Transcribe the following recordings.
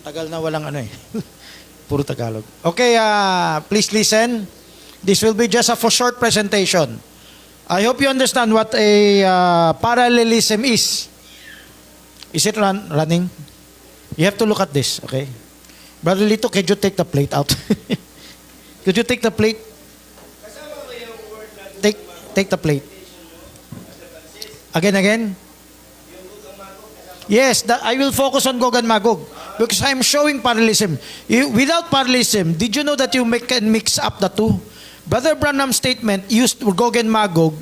Tagal na walang ano eh. Puro Tagalog. Okay, please listen. This will be just a for short presentation. I hope you understand what a parallelism is. Is it running? You have to look at this, okay? Brother Lito, could you take the plate out? Could you take the plate? Take the plate. Again? Yes, I will focus on Gog and Magog because I'm showing parallelism. Without parallelism, did you know that you can mix up the two? Brother Branham's statement used Gog and Magog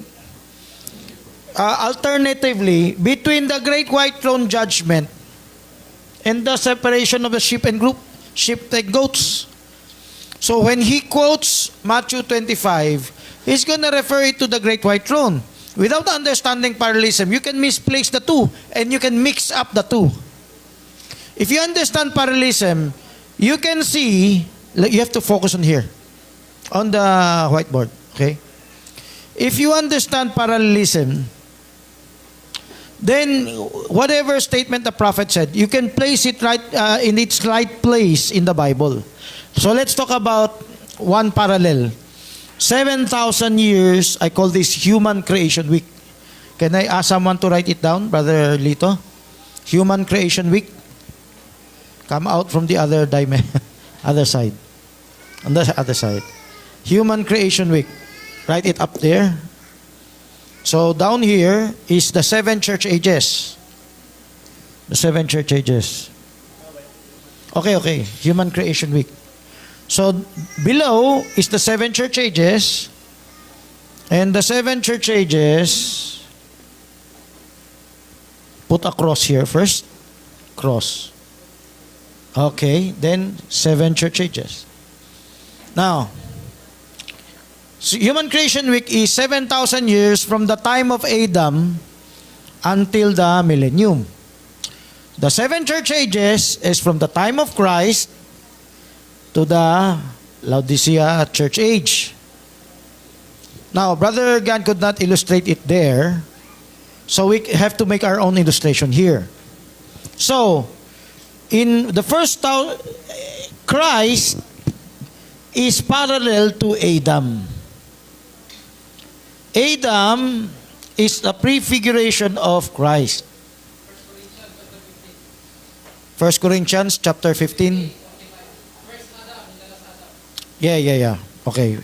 alternatively between the great white throne judgment and the separation of the sheep and goats. So when he quotes Matthew 25, he's going to refer it to the great white throne. Without understanding parallelism, you can misplace the two and you can mix up the two. If you understand parallelism, you can see, you have to focus on here, on the whiteboard, okay? If you understand parallelism, then whatever statement the prophet said, you can place it right in its right place in the Bible. So let's talk about one parallel. 7,000 years, I call this Human Creation Week. Can I ask someone to write it down, Brother Lito? Human Creation Week. Come out from the other other side. On the other side. Human Creation Week. Write it up there. So down here is the 7 church ages. The 7 church ages. Okay. Human Creation Week. So below is the 7 church ages. And the 7 church ages, put a cross here first. Cross. Okay, then 7 church ages. Now, so Human Creation Week is 7,000 years from the time of Adam until the millennium. The 7 church ages is from the time of Christ to the Laodicea church age. Now, Brother Gan could not illustrate it there, so we have to make our own illustration here. So, in the first Christ is parallel to Adam. Adam is a prefiguration of Christ. 1 Corinthians chapter 15. Yeah. Okay.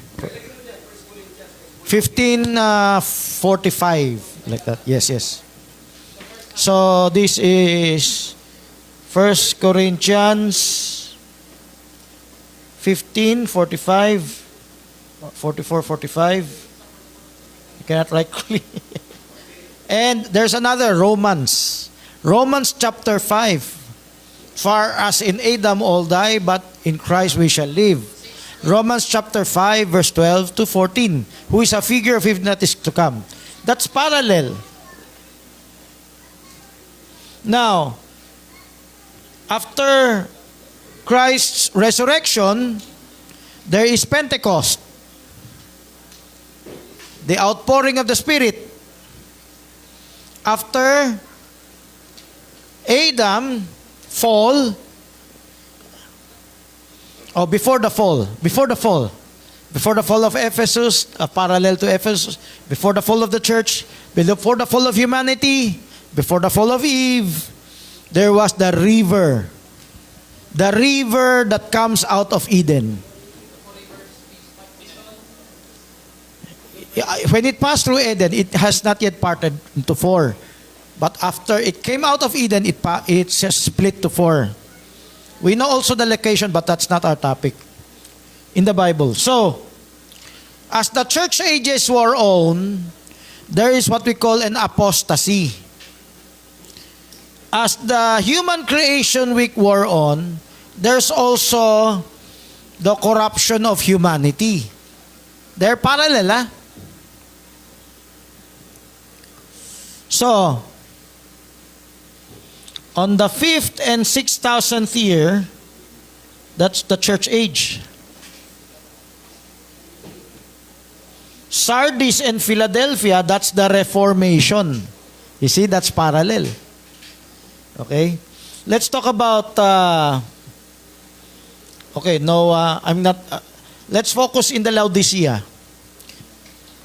15:45 like that. Yes. So this is 1 Corinthians 15:45, 44:45. You cannot write clearly. And there's another Romans chapter 5. For as in Adam all die, but in Christ we shall live. Romans chapter 5 verse 12 to 14, who is a figure of him that is to come. That's parallel. Now, after Christ's resurrection, there is Pentecost, the outpouring of the Spirit. After Adam fall, before the fall of Ephesus, parallel to Ephesus, before the fall of the church, before the fall of humanity, before the fall of Eve, there was the river that comes out of Eden. When it passed through Eden, it has not yet parted into 4. But after it came out of Eden, it just split to 4. We know also the location, but that's not our topic in the Bible. So, as the church ages wore on, there is what we call an apostasy. As the Human Creation Week wore on, there's also the corruption of humanity. They're parallel, So, on the 5th and 6,000th year, that's the church age. Sardis and Philadelphia, that's the Reformation. You see, that's parallel. Okay? Let's talk about Okay, no, I'm not. Let's focus in the Laodicea.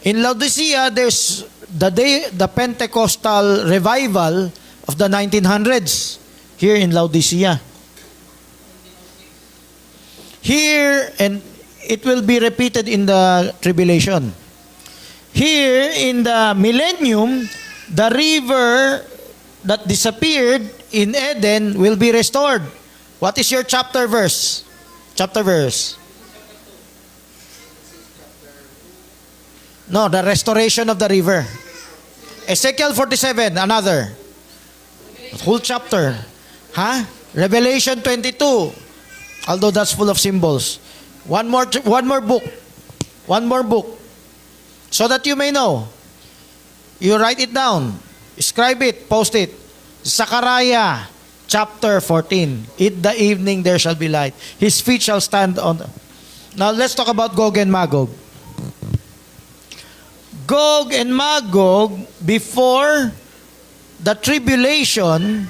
In Laodicea, there's the Pentecostal revival of the 1900s here in Laodicea. Here, and it will be repeated in the tribulation. Here in the millennium, the river that disappeared in Eden will be restored. What is your chapter verse? Chapter verse. No, the restoration of the river. Ezekiel 47, another. Whole chapter. Huh? Revelation 22. Although that's full of symbols. One more book. One more book. So that you may know. You write it down. Scribe it. Post it. Zechariah chapter 14. In the evening there shall be light. His feet shall stand on. Now let's talk about Gog and Magog. Gog and Magog, before the tribulation,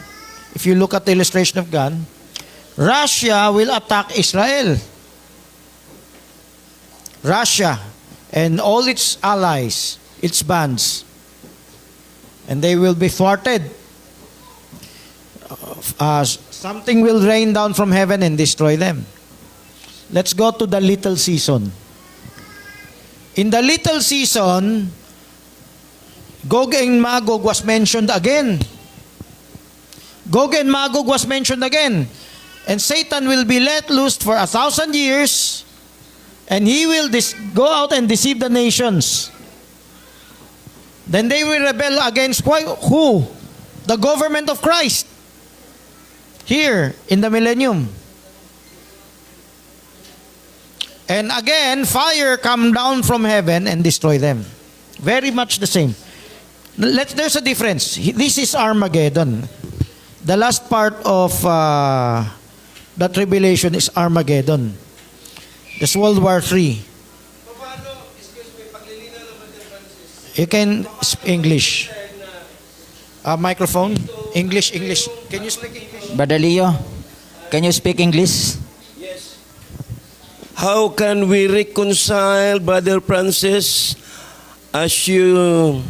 if you look at the illustration of God, Russia will attack Israel. Russia and all its allies, its bands. And they will be thwarted. Something will rain down from heaven and destroy them. Let's go to the little season. In the little season, Gog and Magog was mentioned again. Gog and Magog was mentioned again. And Satan will be let loose for 1,000 years, and he will go out and deceive the nations. Then they will rebel against who? The government of Christ. Here, in the millennium. And again, fire come down from heaven and destroy them. Very much the same. There's a difference. This is Armageddon. The last part of the tribulation is Armageddon. That's World War III. You can speak English. Microphone. English. Can you speak English? Brother Leo, can you speak English? How can we reconcile, Brother Francis, as you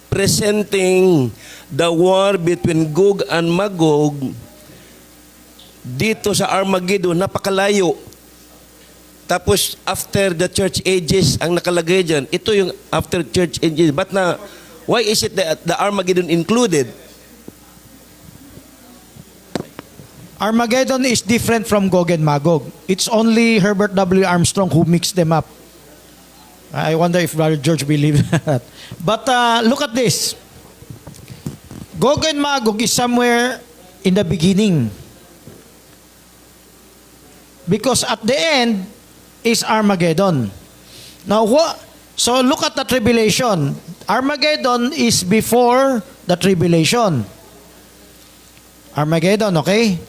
presenting the war between Gog and Magog dito sa Armageddon, napakalayo. Tapos after the church ages ang nakalagay dyan, ito yung after church ages. But why is it that the Armageddon included? Armageddon is different from Gog and Magog. It's only Herbert W. Armstrong who mixed them up. I wonder if Brother George believed that. But look at this. Gog and Magog is somewhere in the beginning. Because at the end is Armageddon. Now, so look at the tribulation. Armageddon is before the tribulation. Armageddon, okay?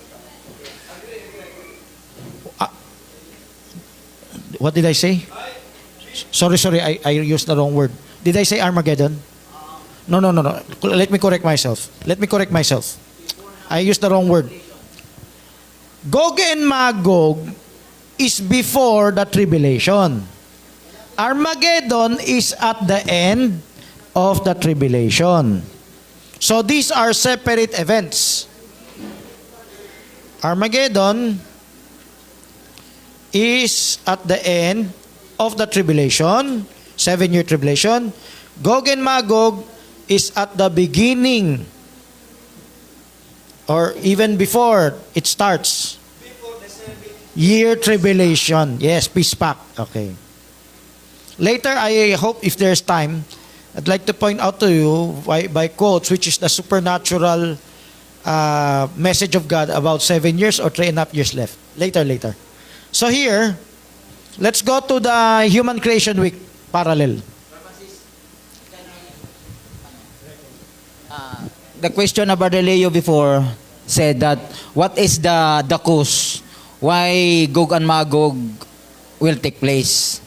What did I say? Sorry, I used the wrong word. Did I say Armageddon? No. Let me correct myself. I used the wrong word. Gog and Magog is before the tribulation. Armageddon is at the end of the tribulation. So these are separate events. Armageddon is at the end of the tribulation, 7-year tribulation. Gog and Magog is at the beginning, or even before it starts. Year tribulation. Yes, peace pact. Okay. Later, I hope if there's time, I'd like to point out to you by quotes, which is the supernatural message of God about 7 years or 3.5 years left. Later. So here, let's go to the Human Creation Week parallel. The question of Brother Leo before said that what is the cause why Gog and Magog will take place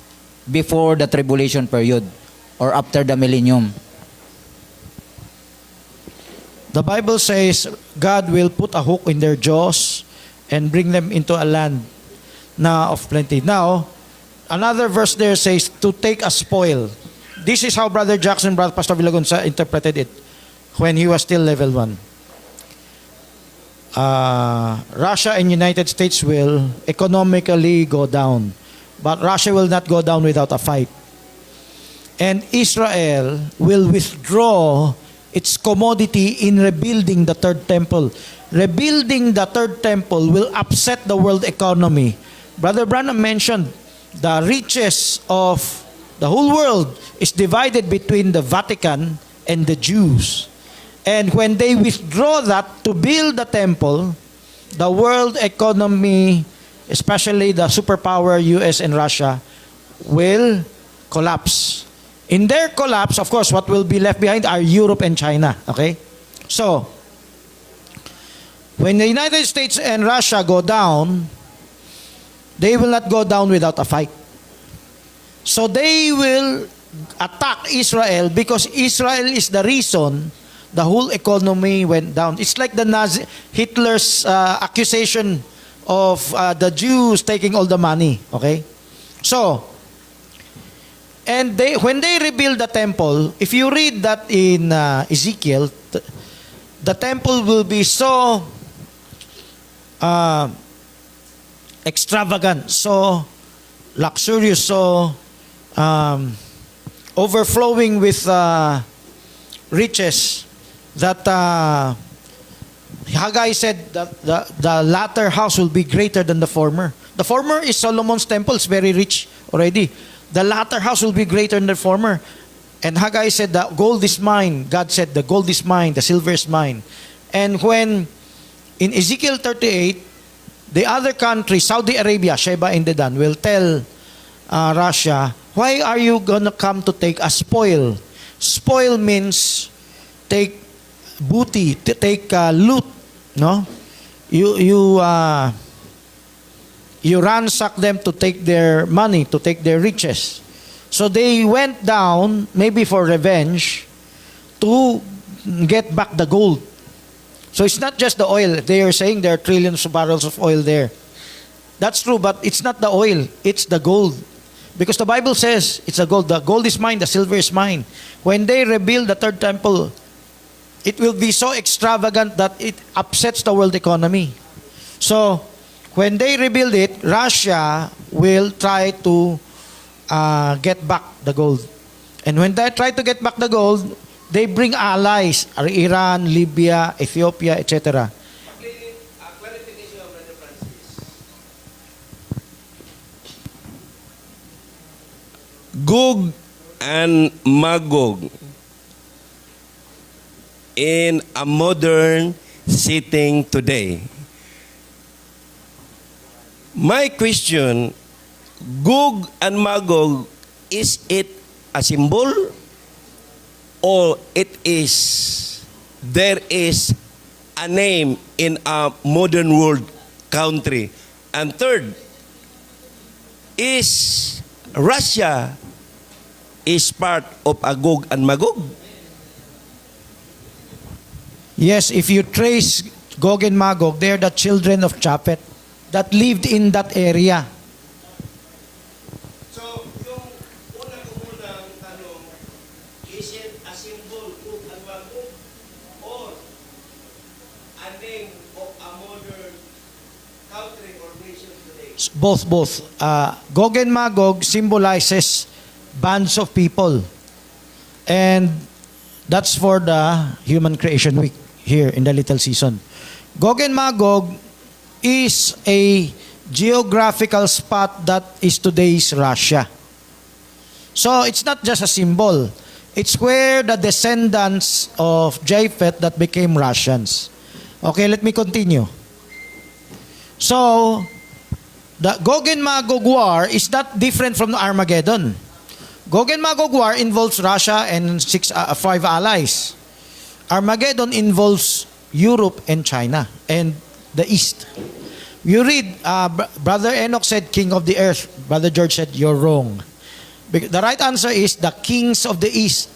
before the tribulation period or after the millennium? The Bible says God will put a hook in their jaws and bring them into a land na of plenty. Now, another verse there says, to take a spoil. This is how Brother Jackson, Brother Pastor Villagonsa interpreted it when he was still level 1. Russia and United States will economically go down. But Russia will not go down without a fight. And Israel will withdraw its commodity in rebuilding the third temple. Rebuilding the third temple will upset the world economy. Brother Branham mentioned the riches of the whole world is divided between the Vatican and the Jews. And when they withdraw that to build the temple, the world economy, especially the superpower US and Russia, will collapse. In their collapse, of course, what will be left behind are Europe and China. Okay? So, when the United States and Russia go down, they will not go down without a fight. So they will attack Israel because Israel is the reason the whole economy went down. It's like the Hitler's accusation of the Jews taking all the money. Okay? So, and when they rebuild the temple, if you read that in Ezekiel, the temple will be so extravagant, so luxurious, so overflowing with riches that Haggai said that the latter house will be greater than the former. The former is Solomon's temple, it's very rich already. The latter house will be greater than the former. And Haggai said the gold is mine. God said the gold is mine, the silver is mine. And when in Ezekiel 38, the other country, Saudi Arabia, Sheba and Dedan, will tell Russia, why are you gonna come to take a spoil? Spoil means take booty, take loot, no? You ransack them to take their money, to take their riches. So they went down, maybe for revenge, to get back the gold. So it's not just the oil. They are saying there are trillions of barrels of oil there. That's true, but it's not the oil. It's the gold. Because the Bible says it's the gold. The gold is mine, the silver is mine. When they rebuild the third temple, it will be so extravagant that it upsets the world economy. So, when they rebuild it, Russia will try to get back the gold. And when they try to get back the gold, they bring allies, Iran, Libya, Ethiopia, etc. Clarification of Brother Francis. Gog and Magog in a modern setting today. My question, Gog and Magog, is it a symbol or there is a name in a modern world country? And third, is Russia is part of a Gog and Magog? Yes, if you trace Gog and Magog, they are the children of Japhet that lived in that area. So, yung unang tanong, is it a symbol Gog and Magog or a name of a modern country or nation today? Both. Gog and Magog symbolizes bands of people. And that's for the Human Creation Week here in the Little Season. Gog and Magog is a geographical spot that is today's Russia. So it's not just a symbol. It's where the descendants of Japheth that became Russians. Okay, let me continue. So, the Gog and Magog war is not different from the Armageddon. Gog and Magog war involves Russia and 5 allies. Armageddon involves Europe and China and the East. You read, Brother Enoch said, King of the Earth. Brother George said, you're wrong. The right answer is the kings of the East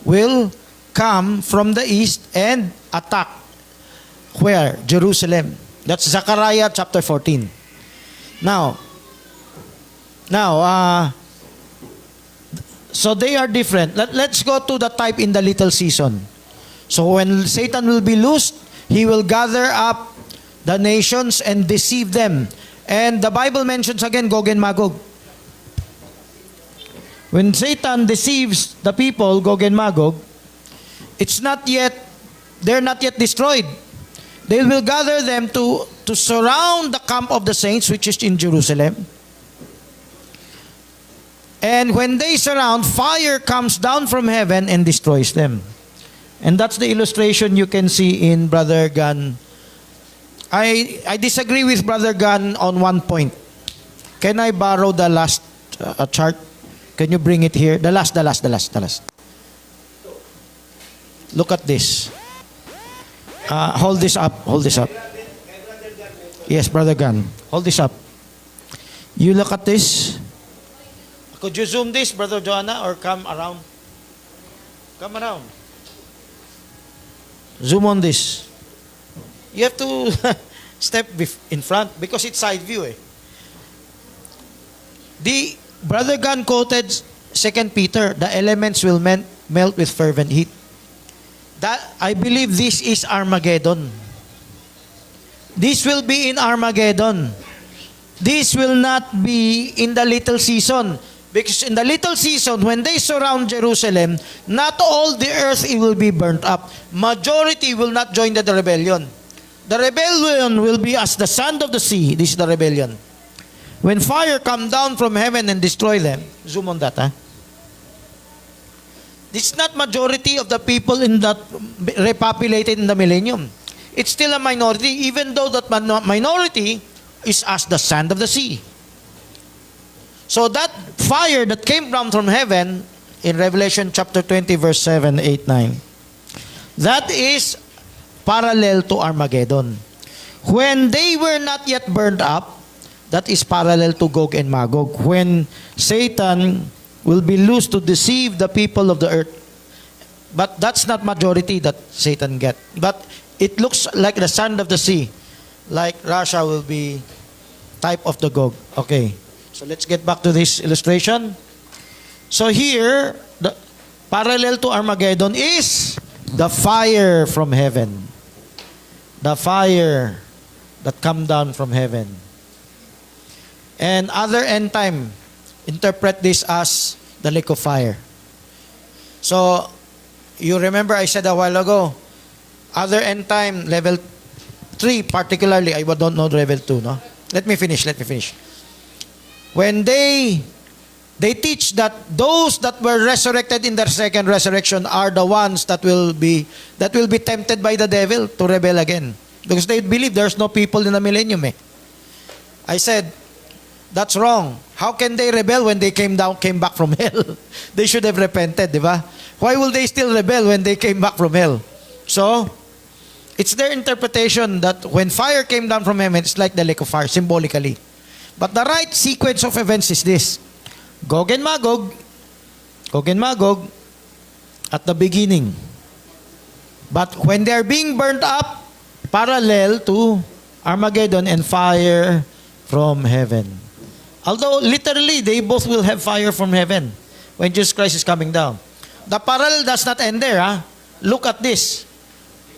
will come from the East and attack. Where? Jerusalem. That's Zechariah chapter 14. Now, Now, so they are different. Let's go to the type in the little season. So when Satan will be loosed, he will gather up the nations and deceive them. And the Bible mentions again Gog and Magog. When Satan deceives the people, Gog and Magog, they're not yet destroyed. They will gather them to surround the camp of the saints, which is in Jerusalem. And when they surround, fire comes down from heaven and destroys them. And that's the illustration you can see in Brother Gunn. I disagree with Brother Gunn on one point. Can I borrow the last chart? Can you bring it here? The last. Look at this. Hold this up. Yes, Brother Gunn. Hold this up. You look at this. Could you zoom this, Brother Joanna, or come around? Come around. Zoom on this. You have to step in front because it's side view. The Brother Gunn quoted 2 Peter, the elements will melt with fervent heat. That I believe this is Armageddon. This will be in Armageddon. This will not be in the little season. Because in the little season, when they surround Jerusalem, not all the earth it will be burnt up. Majority will not join the rebellion. The rebellion will be as the sand of the sea. This is the rebellion. When fire come down from heaven and destroy them, zoom on that, This is not majority of the people in that repopulated in the millennium. It's still a minority, even though that minority is as the sand of the sea. So that fire that came down from heaven in Revelation chapter 20, verse 7, 8, 9, that is parallel to Armageddon. When they were not yet burned up, that is parallel to Gog and Magog. When Satan will be loosed to deceive the people of the earth. But that's not majority that Satan get. But it looks like the sand of the sea. Like Russia will be type of the Gog. Okay. So let's get back to this illustration. So here, the parallel to Armageddon is the fire from heaven. The fire that come down from heaven. And other end time, interpret this as the lake of fire. So, you remember I said a while ago, other end time, level 3 particularly, I don't know level 2, no? Let me finish. When they teach that those that were resurrected in their second resurrection are the ones that will be tempted by the devil to rebel again. Because they believe there's no people in the millennium. I said, that's wrong. How can they rebel when they came back from hell? They should have repented, di ba? Why will they still rebel when they came back from hell? So, it's their interpretation that when fire came down from heaven, it's like the lake of fire, symbolically. But the right sequence of events is this. Gog and Magog at the beginning. But when they are being burnt up, parallel to Armageddon and fire from heaven. Although literally they both will have fire from heaven when Jesus Christ is coming down. The parallel does not end there. Look at this.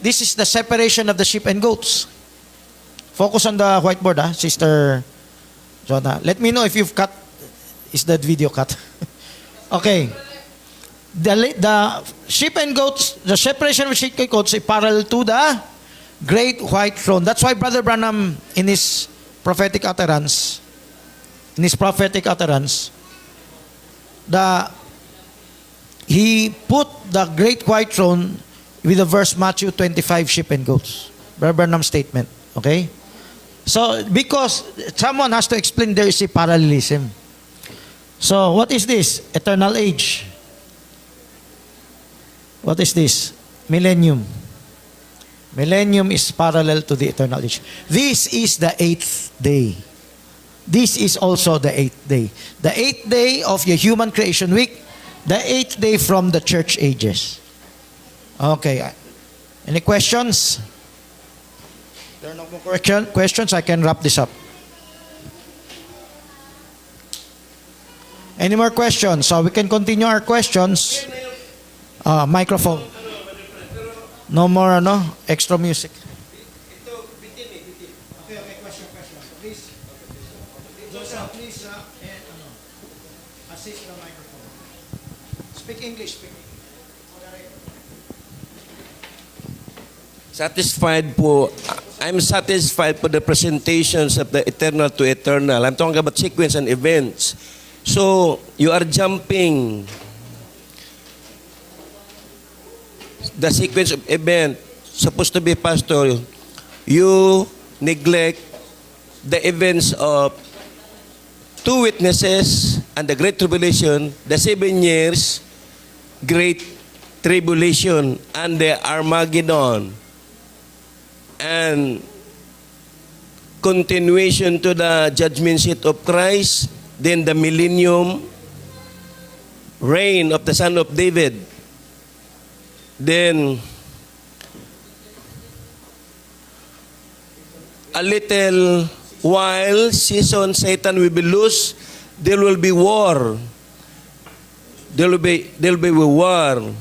This is the separation of the sheep and goats. Focus on the whiteboard, Sister Jonah. Let me know if you've cut. Is that video cut? Okay. The sheep and goats, the separation of sheep and goats is parallel to the great white throne. That's why Brother Branham in his prophetic utterance, he put the great white throne with the verse Matthew 25, sheep and goats. Brother Branham's statement. Okay? So, because someone has to explain there is a parallelism. So, what is this? Eternal age. What is this? Millennium. Millennium is parallel to the eternal age. This is the 8th day. This is also the 8th day. The 8th day of your human creation week. The 8th day from the church ages. Okay. Any questions? There are no more questions. I can wrap this up. Any more questions? So we can continue our questions. Microphone. No more extra music. Ito, bitin eh, bitin. Okay, question. Please. Joshua, please assist the microphone. Speak English. Satisfied po. I'm satisfied for the presentations of the eternal to eternal. I'm talking about sequence and events. So, you are jumping the sequence of event. Supposed to be, Pastor, you neglect the events of two witnesses and the Great Tribulation, the 7 years Great Tribulation, and the Armageddon. And continuation to the judgment seat of Christ, then the millennium reign of the Son of David. Then a little while, season, Satan will be loose. There will be war. There will be war.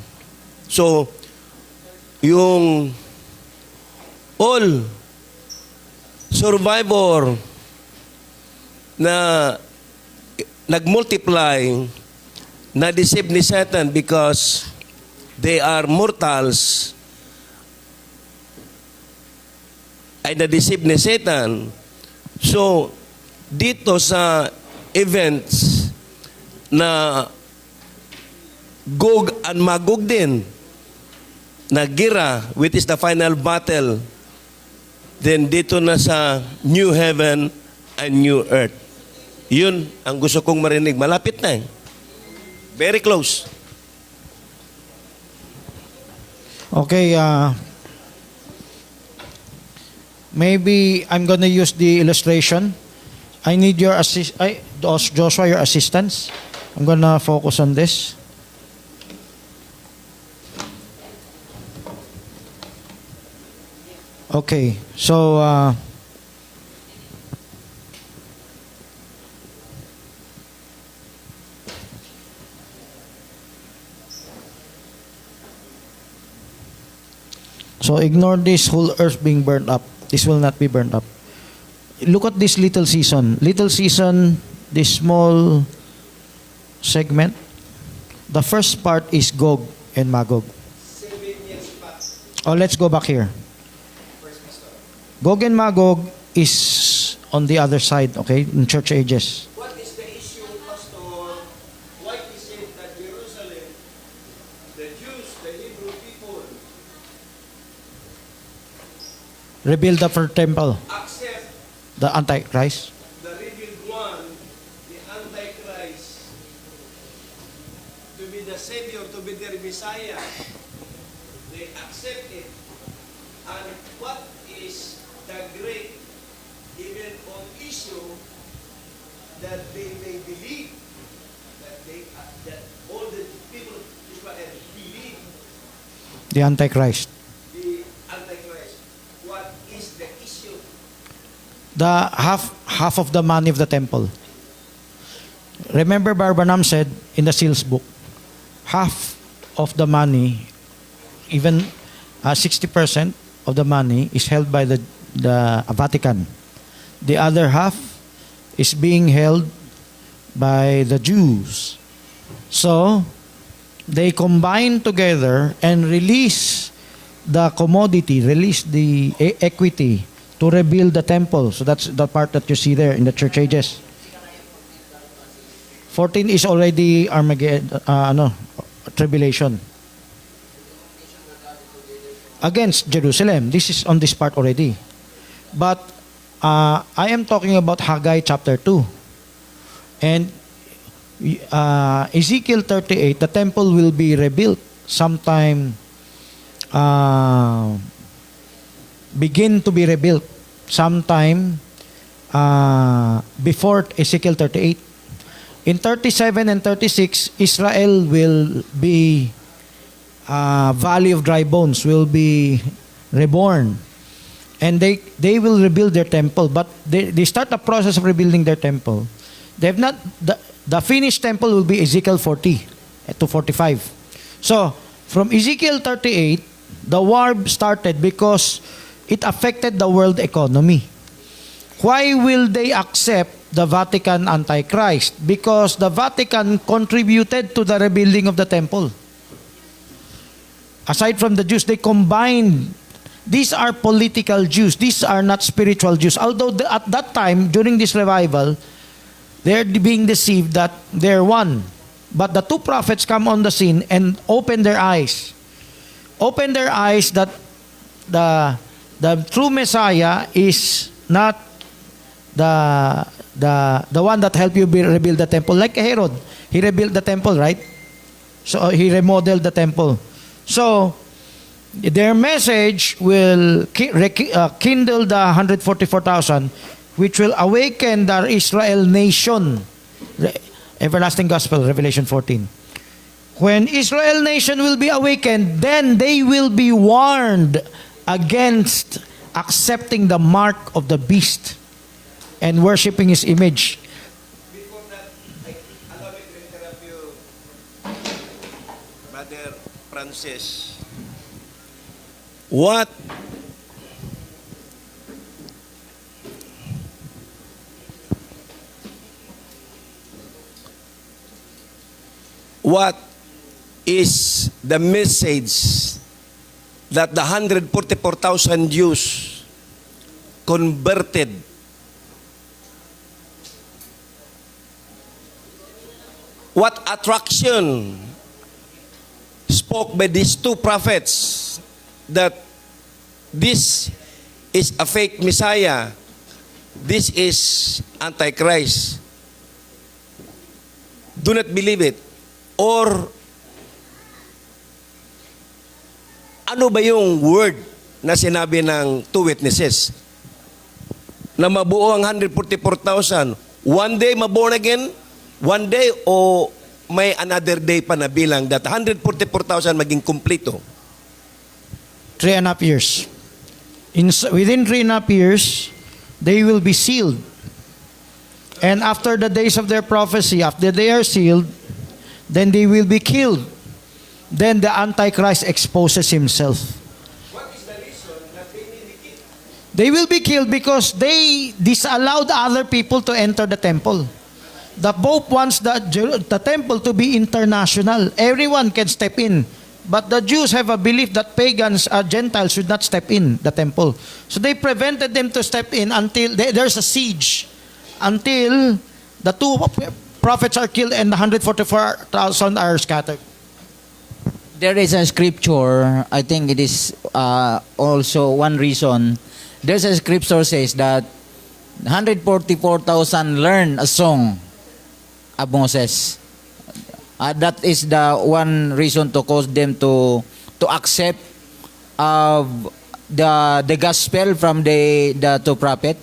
So, yung all survivor na nagmultiply, na-deceive ni Satan because they are mortals, ay na-deceive ni Satan. So, dito sa events na Gog and Magog din, na gira, which is the final battle, then dito na sa new heaven and new earth. Yun ang gusto kong marinig. Malapit na eh. Very close. Okay, maybe I'm gonna use the illustration. I need your Joshua, your assistance. I'm gonna focus on this. Okay, so ignore this whole earth being burnt up. This will not be burnt up. Look at this little season. Little season, this small segment. The first part is Gog and Magog. 7 years pa. Oh, let's go back here. Gog and Magog is on the other side, okay, in church ages. What is the issue, Pastor? Why is it that Jerusalem, the Jews, the Hebrew people, Rebuild the first temple, accept the Antichrist. the revealed one, the Antichrist, to be the Savior, to be their Messiah? They accept it. And what is the great even on issue that they may believe, that all the people of Israel believe The Antichrist. the Antichrist? What is the issue? The half of the money of the temple. Remember, Barbanam said in the seals book, half of the money, even 60% of the money is held by the Vatican. The other half is being held by the Jews. So, they combine together and release the commodity, release the equity to rebuild the temple. So that's the part that you see there in the church ages. 14 is already Armageddon, tribulation. Against Jerusalem. This is on this part already. But I am talking about Haggai chapter 2. And Ezekiel 38, the temple will be rebuilt sometime, begin to be rebuilt sometime before Ezekiel 38. In 37 and 36, Israel will be valley of dry bones, will be reborn. And they will rebuild their temple. But they start the process of rebuilding their temple. They have not, The finished temple will be Ezekiel 40 to 45. So, from Ezekiel 38, the war started because it affected the world economy. Why will they accept the Vatican Antichrist? Because the Vatican contributed to the rebuilding of the temple. Aside from the Jews, they combined. These are political Jews. These are not spiritual Jews. Although at that time, during this revival, they're being deceived that they're one. But the two prophets come on the scene and open their eyes. Open their eyes that the true Messiah is not the one that helped you rebuild the temple. Like Herod, he rebuilt the temple, right? So he remodeled the temple. So their message will kindle the 144,000, which will awaken the Israel nation. Everlasting Gospel, Revelation 14. When Israel nation will be awakened, then they will be warned against accepting the mark of the beast and worshiping his image. Before that, allow me to interrupt you, Brother Francis. What is the message that the 144,000 Jews converted? What attraction spoke by these two prophets that this is a fake Messiah, this is Antichrist? Do not believe it. Or ano ba yung word na sinabi ng two witnesses? Na mabuo ang 144,000. One day maborn again? One day o may another day pa na bilang that 144,000 maging kumpleto? 3.5 years. Within 3.5 years, they will be sealed. And after the days of their prophecy, after they are sealed, then they will be killed. Then the Antichrist exposes himself. What is the reason that they will be killed? They will be killed because they disallowed other people to enter the temple. The Pope wants the temple to be international. Everyone can step in. But the Jews have a belief that pagans, Gentiles, should not step in the temple. So they prevented them to step in until there's a siege. Until the two prophets are killed and the 144,000 are scattered. There is a scripture, I think it is also one reason. There's a scripture says that 144,000 learn a song of Moses. That is the one reason to cause them to accept the gospel from the two prophets.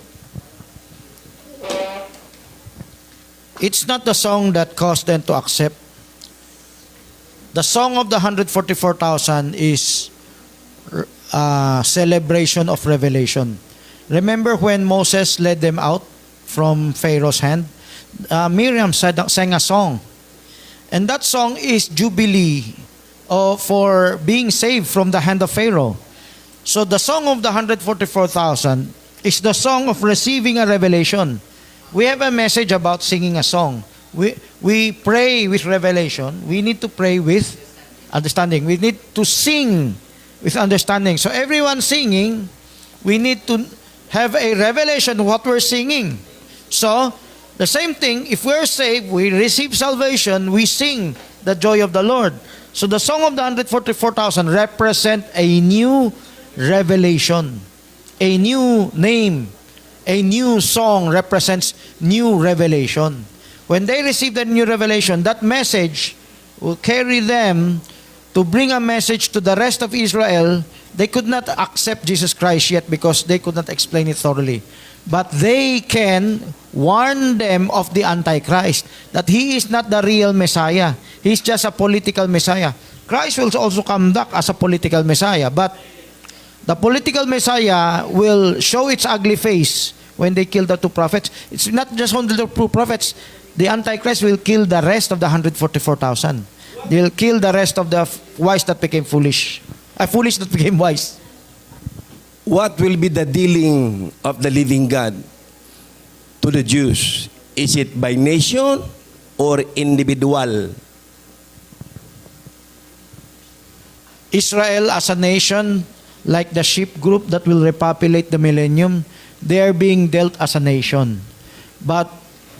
It's not the song that caused them to accept. The song of the 144,000 is a celebration of revelation. Remember when Moses led them out from Pharaoh's hand? Miriam sang a song. And that song is jubilee for being saved from the hand of Pharaoh. So the song of the 144,000 is the song of receiving a revelation. We have a message about singing a song. We pray with revelation. We need to pray with understanding. We need to sing with understanding. So everyone singing, we need to have a revelation of what we're singing. So, the same thing, if we're saved, we receive salvation, we sing the joy of the Lord. So the song of the 144,000 represent a new revelation, a new name, a new song represents new revelation. When they receive the new revelation, that message will carry them to bring a message to the rest of Israel. They could not accept Jesus Christ yet because they could not explain it thoroughly. But they can warn them of the Antichrist, that he is not the real Messiah. He's just a political Messiah. Christ will also come back as a political Messiah, but the political Messiah will show its ugly face when they kill the two prophets. It's not just only the two prophets. The Antichrist will kill the rest of the 144,000. They'll kill the rest of the wise that became foolish. Foolish that became wise. What will be the dealing of the living God to the Jews? Is it by nation or individual? Israel as a nation, like the sheep group that will repopulate the millennium, they are being dealt as a nation. But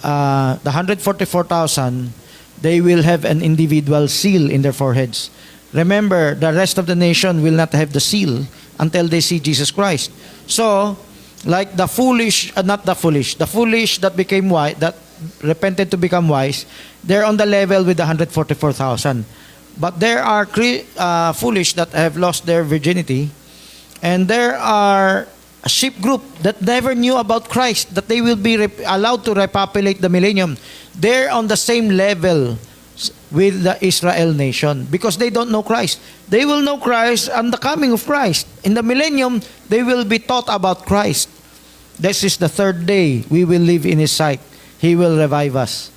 the 144,000, they will have an individual seal in their foreheads. Remember, the rest of the nation will not have the seal until they see Jesus Christ. So, like the foolish, the foolish that became wise, that repented to become wise, they're on the level with the 144,000. But there are foolish that have lost their virginity, and there are a sheep group that never knew about Christ, that they will be allowed to repopulate the millennium. They're on the same level with the Israel nation because they don't know Christ. They will know Christ on the coming of Christ. In the millennium, they will be taught about Christ. This is the third day we will live in His sight. He will revive us.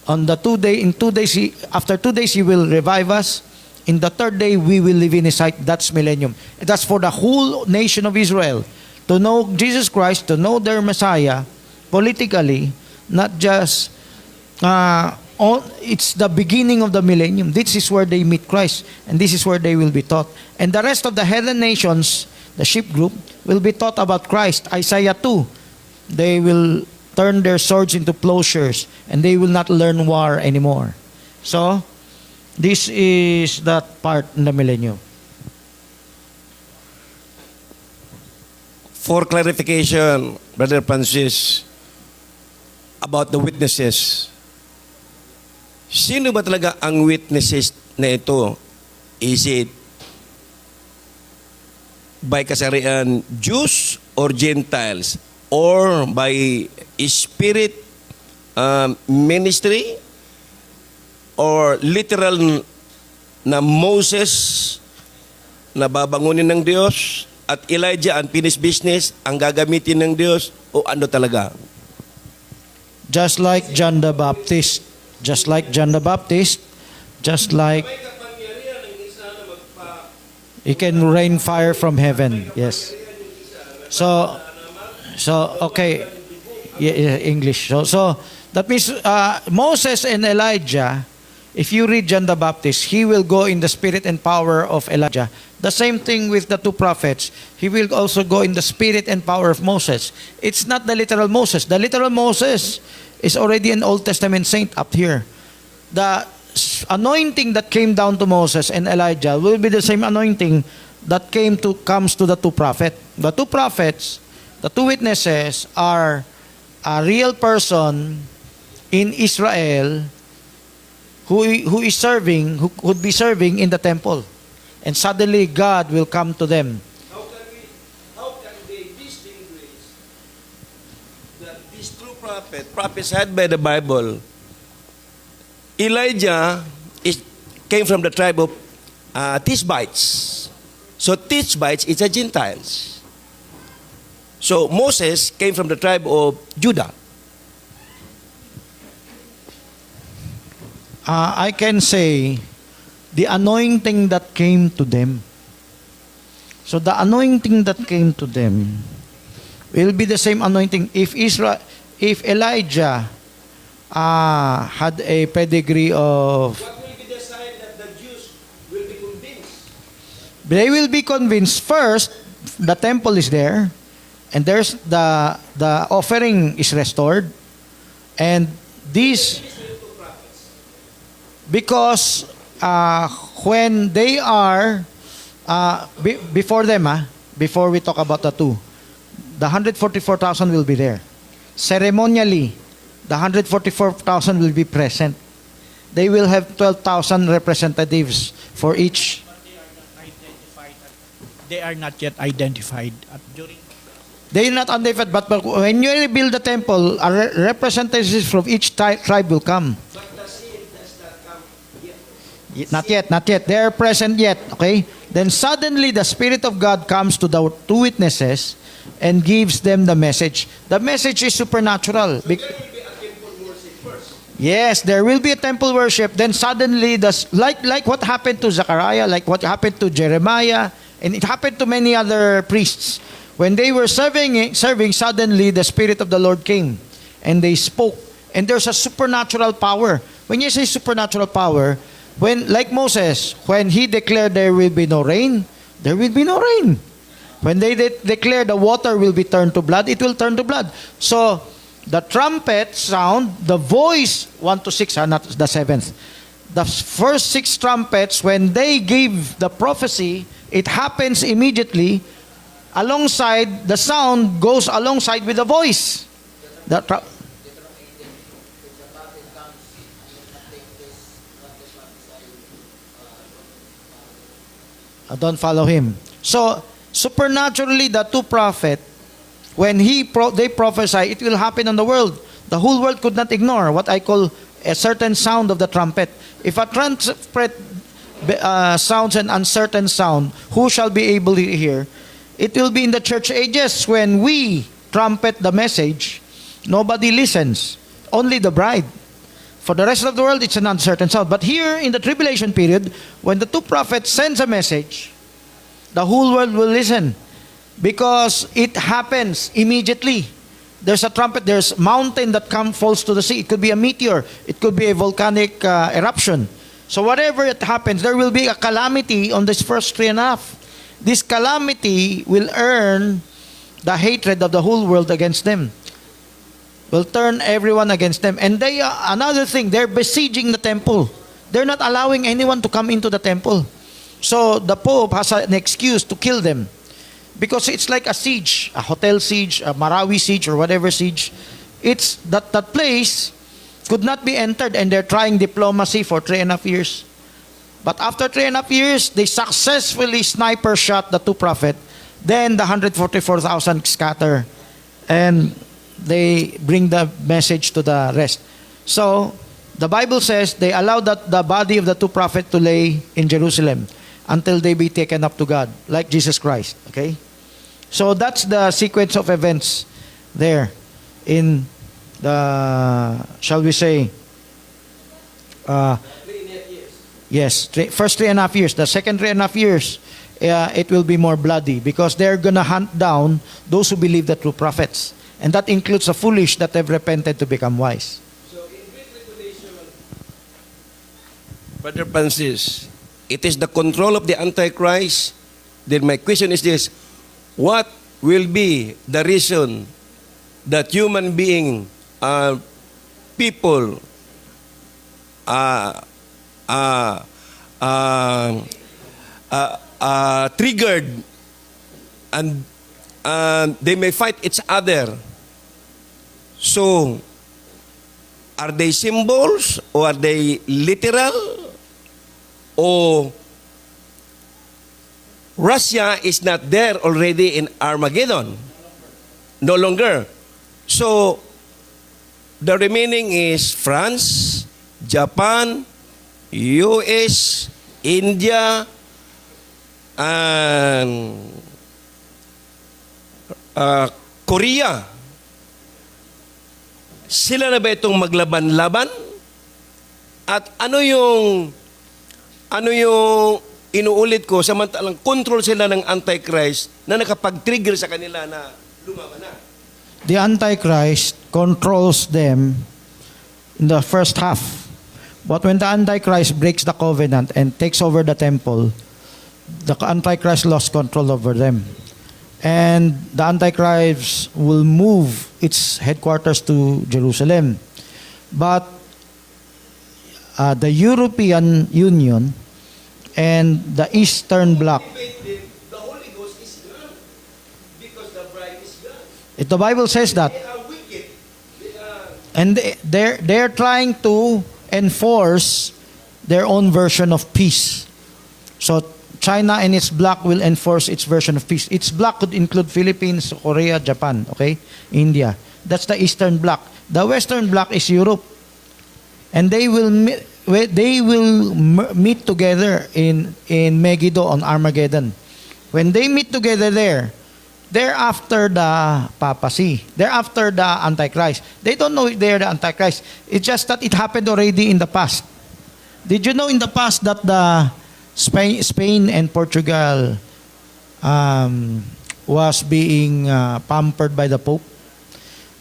In 2 days, after 2 days, He will revive us. In the third day, we will live in His sight. That's millennium. That's for the whole nation of Israel to know Jesus Christ, to know their Messiah politically, not just it's the beginning of the millennium. This is where they meet Christ, and this is where they will be taught. And the rest of the heathen nations, the sheep group, will be taught about Christ. Isaiah 2, they will turn their swords into plowshares, and they will not learn war anymore. So, this is that part in the millennium. For clarification, Brother Francis, about the witnesses. Sino ba talaga ang witnesses na ito? Is it by kasarian Jews or Gentiles? Or by spirit ministry? Or literal na Moses na babangunin ng Diyos at Elijah ang finished business ang gagamitin ng Diyos? O ano talaga? Just like John the Baptist. Just like John the Baptist. Just like He can rain fire from heaven. Yes. So okay. Yeah, English. So that means Moses and Elijah, if you read John the Baptist, he will go in the spirit and power of Elijah. The same thing with the two prophets. He will also go in the spirit and power of Moses. It's not the literal Moses. The literal Moses is already an Old Testament saint up here. The anointing that came down to Moses and Elijah will be the same anointing that comes to the two prophets. The two prophets, the two witnesses, are a real person in Israel who would be serving in the temple. And suddenly God will come to them. How can they distinguish that these true prophesied by the Bible? Elijah came from the tribe of Tishbites. So Tishbites is a Gentiles. So Moses came from the tribe of Judah. I can say the anointing that came to them. So the anointing that came to them will be the same anointing. If Elijah had a pedigree of, What will be the sign that the Jews will be convinced? they will be convinced first. The temple is there, and there's the offering is restored, and these because when they are before them, before we talk about the two, the 144,000 will be there. Ceremonially, the 144,000 will be present. They will have 12,000 representatives for each. They are not yet identified. They are not identified, but when you rebuild the temple, representatives from each tribe will come. But the seed does not come yet. Not yet. They are present yet. Okay? Then suddenly the Spirit of God comes to the two witnesses, and gives them the message. The message is supernatural. Yes, there will be a temple worship. Then suddenly, like what happened to Zechariah, like what happened to Jeremiah, and it happened to many other priests. When they were serving, suddenly the Spirit of the Lord came, and they spoke. And there's a supernatural power. When you say supernatural power, like Moses, when he declared there will be no rain, there will be no rain. When they declare the water will be turned to blood, it will turn to blood. So, the trumpet sound, the voice, 1 to 6, not the 7th. The first 6 trumpets, when they give the prophecy, it happens immediately. Alongside, the sound goes alongside with the voice. I don't follow him. So, supernaturally, the 2 prophets, when they prophesy, it will happen on the world. The whole world could not ignore what I call a certain sound of the trumpet. If a trumpet sounds an uncertain sound, who shall be able to hear? It will be in the church ages when we trumpet the message, nobody listens, only the bride. For the rest of the world, it's an uncertain sound. But here in the tribulation period, when the 2 prophets sends a message, the whole world will listen. Because it happens immediately. There's a trumpet, there's a mountain that falls to the sea. It could be a meteor. It could be a volcanic eruption. So whatever it happens, there will be a calamity on this first 3.5. This calamity will earn the hatred of the whole world against them. Will turn everyone against them. And another thing, they're besieging the temple. They're not allowing anyone to come into the temple. So the Pope has an excuse to kill them. Because it's like a siege, a hotel siege, a Marawi siege, or whatever siege. It's that place could not be entered, and they're trying diplomacy for 3.5 years. But after 3.5 years, they successfully sniper shot the 2 prophets. Then the 144,000 scatter, and they bring the message to the rest. So the Bible says they allowed the body of the 2 prophets to lay in Jerusalem until they be taken up to God, like Jesus Christ. Okay? So that's the sequence of events there in the, shall we say, yes, first 3.5 years. The second 3.5 years, it will be more bloody because they're going to hunt down those who believe the true prophets. And that includes the foolish that have repented to become wise. So in Great Tribulation, Brother Francis, it is the control of the Antichrist. Then my question is this: what will be the reason that human being, people, triggered, and they may fight each other? So, are they symbols or are they literal? Or Russia is not there already in Armageddon? No longer. So, the remaining is France, Japan, US, India, and Korea. Sila na ba itong maglaban-laban? At ano yung inuulit ko, samantalang control sila ng Antichrist na nakapag-trigger sa kanila na lumaban na? The Antichrist controls them in the first half. But when the Antichrist breaks the covenant and takes over the temple, the Antichrist lost control over them. And the Antichrist will move its headquarters to Jerusalem. But the European Union and the Eastern Bloc, the Holy Ghost is gone because the bride is gone. the Bible says that. They are wicked. And they're trying to enforce their own version of peace. So China and its bloc will enforce its version of peace. Its bloc could include Philippines, Korea, Japan, okay, India. That's the Eastern Bloc. The Western Bloc is Europe, and they will meet together in Megiddo on Armageddon. When they meet together there, they're after the papacy. They're after the Antichrist. They don't know they're the Antichrist. It's just that it happened already in the past. Did you know in the past that the Spain and Portugal was being pampered by the Pope?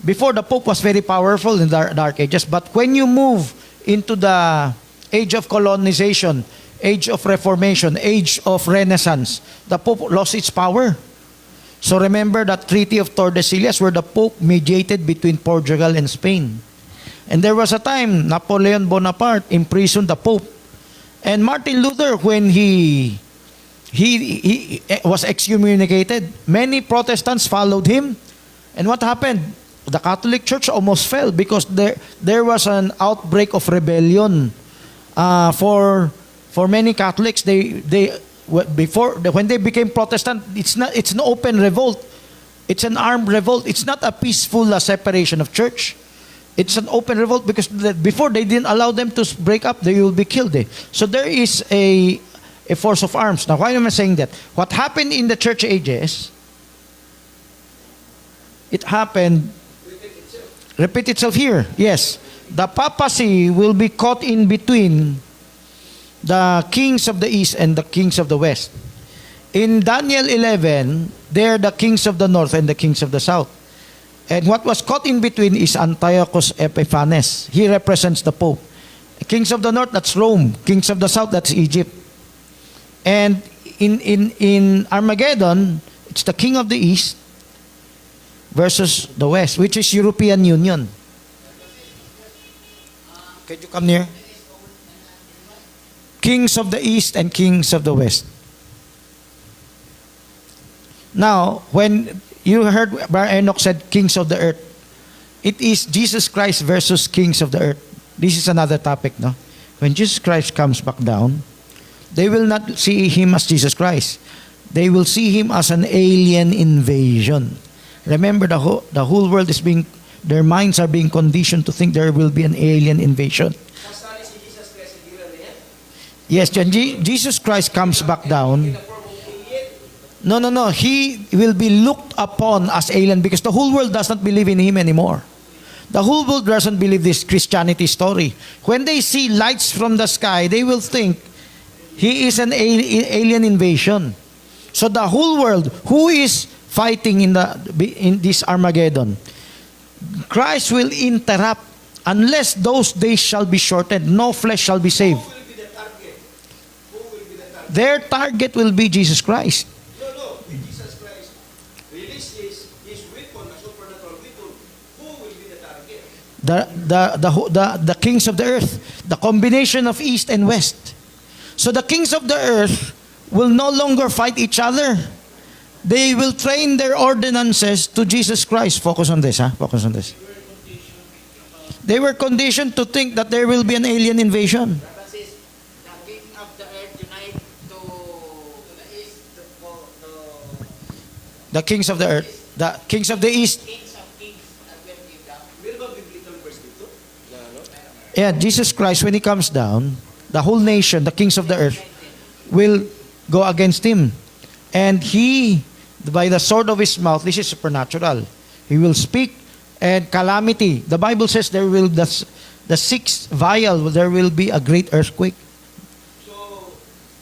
Before, the Pope was very powerful in the Dark Ages. But when you move into the age of colonization, age of Reformation, age of Renaissance, the Pope lost its power. So remember that Treaty of Tordesillas where the Pope mediated between Portugal and Spain. And there was a time Napoleon Bonaparte imprisoned the Pope. And Martin Luther, when he was excommunicated, many Protestants followed him. And what happened? The Catholic Church almost fell because there was an outbreak of rebellion. For many Catholics, when they became Protestant, it's an open revolt. It's an armed revolt. It's not a peaceful separation of church. It's an open revolt because before they didn't allow them to break up, they will be killed. So there is a force of arms. Now, why am I saying that? What happened in the church ages, it happened, repeat itself here. Yes. The papacy will be caught in between the kings of the east and the kings of the west. In Daniel 11, they're the kings of the north and the kings of the south. And what was caught in between is Antiochus Epiphanes. He represents the Pope. Kings of the north, that's Rome. Kings of the south, that's Egypt. And in Armageddon, it's the king of the east versus the west, which is European Union. Can you come near? Kings of the east and kings of the west. Now, when you heard Brother Enoch said kings of the earth, it is Jesus Christ versus kings of the earth. This is another topic, no? When Jesus Christ comes back down, they will not see him as Jesus Christ. They will see him as an alien invasion. Remember, the whole world is their minds are being conditioned to think there will be an alien invasion. Kasali si Jesus Christ sa gira na yan. Yes, when Jesus Christ comes back down, no. He will be looked upon as alien because the whole world does not believe in him anymore. The whole world doesn't believe this Christianity story. When they see lights from the sky, they will think he is an alien invasion. So the whole world, who is fighting in this Armageddon, Christ will interrupt unless those days shall be shortened. No flesh shall be saved. Who will be the target? Who will be the target? Their target will be Jesus Christ. No. When Jesus Christ releases his weapon, a supernatural weapon, who will be the target? The kings of the earth, the combination of east and west. So the kings of the earth will no longer fight each other. They will train their ordinances to Jesus Christ. Focus on this, Focus on this. They were conditioned to think that there will be an alien invasion. The king of the earth unite to the east The kings of the earth, the kings of the east. kings of kings that will give down. Meron ba biblical verse dito? Na ano? Yeah, Jesus Christ, when he comes down, the whole nation, the kings of the earth, will go against him. And he, by the sword of his mouth, this is supernatural. He will speak, and calamity. The Bible says there will the sixth vial, there will be a great earthquake. So,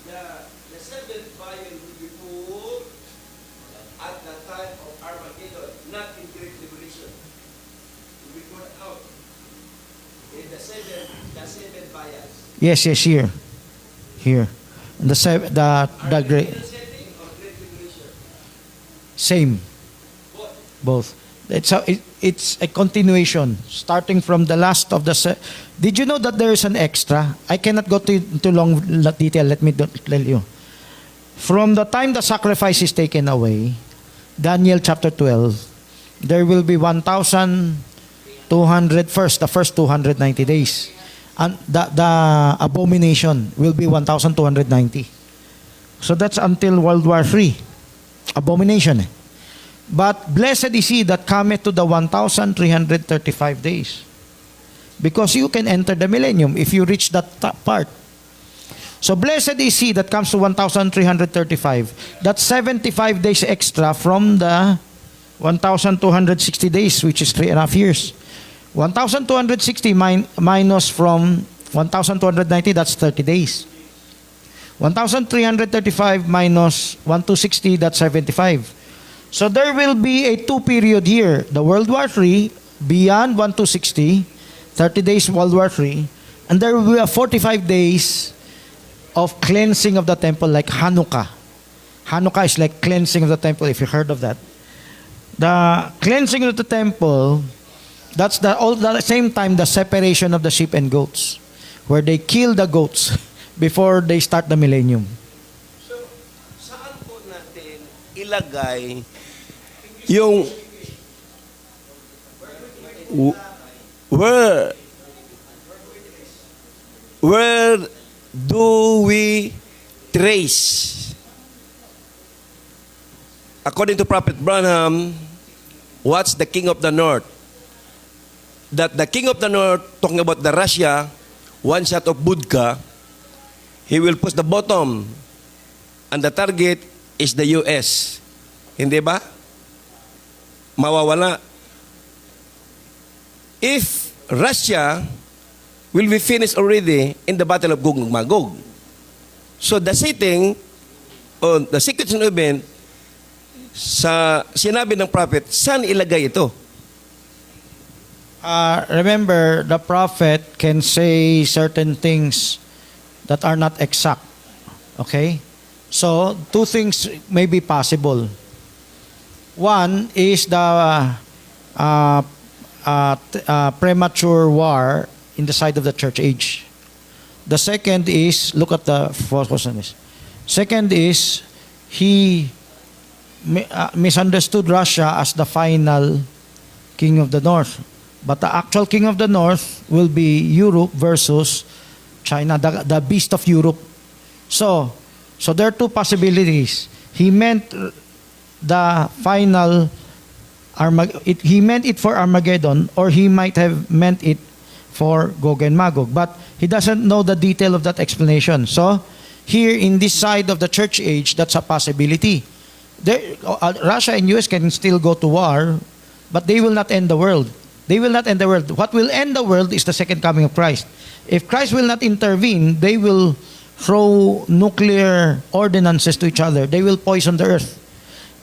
the seventh vial will be poured at the time of Armageddon, not in Great Tribulation. It will be poured out in the seven vials. Yes, here. And the great, Armageddon setting or Great Tribulation? same, both. It's a continuation, starting from the last of the. Did you know that there is an extra? I cannot go into long detail. Let me tell you. From the time the sacrifice is taken away, Daniel chapter 12, there will be 1,200 the first 290 days. And the abomination will be 1,290. So that's until World War III. Abomination. But blessed is he that cometh to the 1,335 days. Because you can enter the millennium if you reach that part. So blessed is he that comes to 1,335. That's 75 days extra from the 1,260 days, which is 3.5 years. 1,260 minus from 1,290, that's 30 days. 1,335 minus 1,260, that's 75. So there will be a 2 period here. The World War III, beyond 1,260, 30 days World War III, and there will be a 45 days of cleansing of the temple, like Hanukkah. Hanukkah is like cleansing of the temple, if you heard of that. The cleansing of the temple, that's all the same time the separation of the sheep and goats, where they kill the goats before they start the millennium. So, saan po natin ilagay yung where do we trace? According to Prophet Branham, what's the king of the north? That the king of the north, talking about the Russia, one shot of Budka, he will push the bottom and the target is the US. Hindi ba? Mawawala. If Russia will be finished already in the Battle of Gog and Magog. So the setting, or the sequence of event, sa sinabi ng prophet, saan ilagay ito? Remember, the prophet can say certain things that are not exact. Okay? So, 2 things may be possible. One is the premature war in the side of the church age. The second is, look at the first question is. Second is, he misunderstood Russia as the final king of the north. But the actual king of the north will be Europe versus China, the beast of Europe. So there are 2 possibilities. He meant the final he meant it for Armageddon, or he might have meant it for Gog and Magog. But he doesn't know the detail of that explanation. So here in this side of the church age, that's a possibility. Russia and US can still go to war, but they will not end the world. They will not end the world. What will end the world is the second coming of Christ. If Christ will not intervene, they will throw nuclear ordinances to each other. They will poison the earth.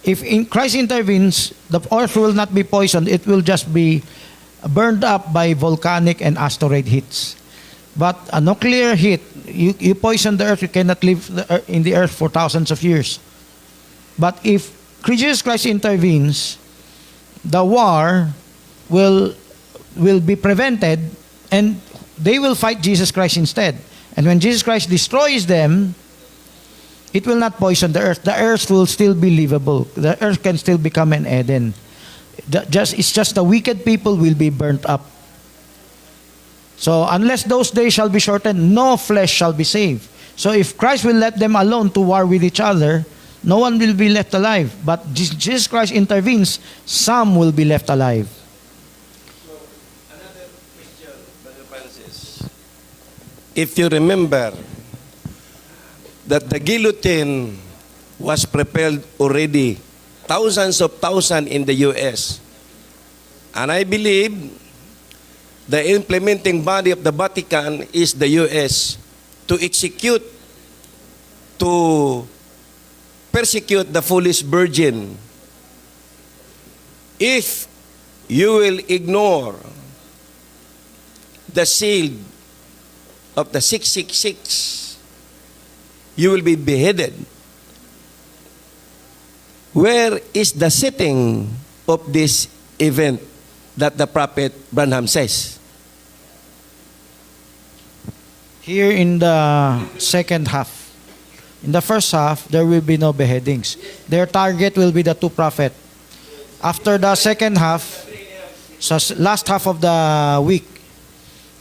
If Christ intervenes, the earth will not be poisoned. It will just be burned up by volcanic and asteroid hits. But a nuclear hit, you poison the earth, you cannot live in the earth for thousands of years. But if Jesus Christ intervenes, the war will be prevented, and they will fight Jesus Christ instead. And when Jesus Christ destroys them, it will not poison the earth. The earth will still be livable. The earth can still become an Eden. It's just the wicked people will be burnt up. So unless those days shall be shortened, no flesh shall be saved. So if Christ will let them alone to war with each other, no one will be left alive. But Jesus Christ intervenes, some will be left alive. Another question, Brother Francis. If you remember that the guillotine was prepared already, thousands of thousands in the US. And I believe the implementing body of the Vatican is the US to execute, to persecute the foolish virgin. If you will ignore the seal of the 666, you will be beheaded. Where is the setting of this event that the prophet Branham says? Here in the second half. In the first half, there will be no beheadings. Their target will be the 2 prophets. After the second half, so last half of the week,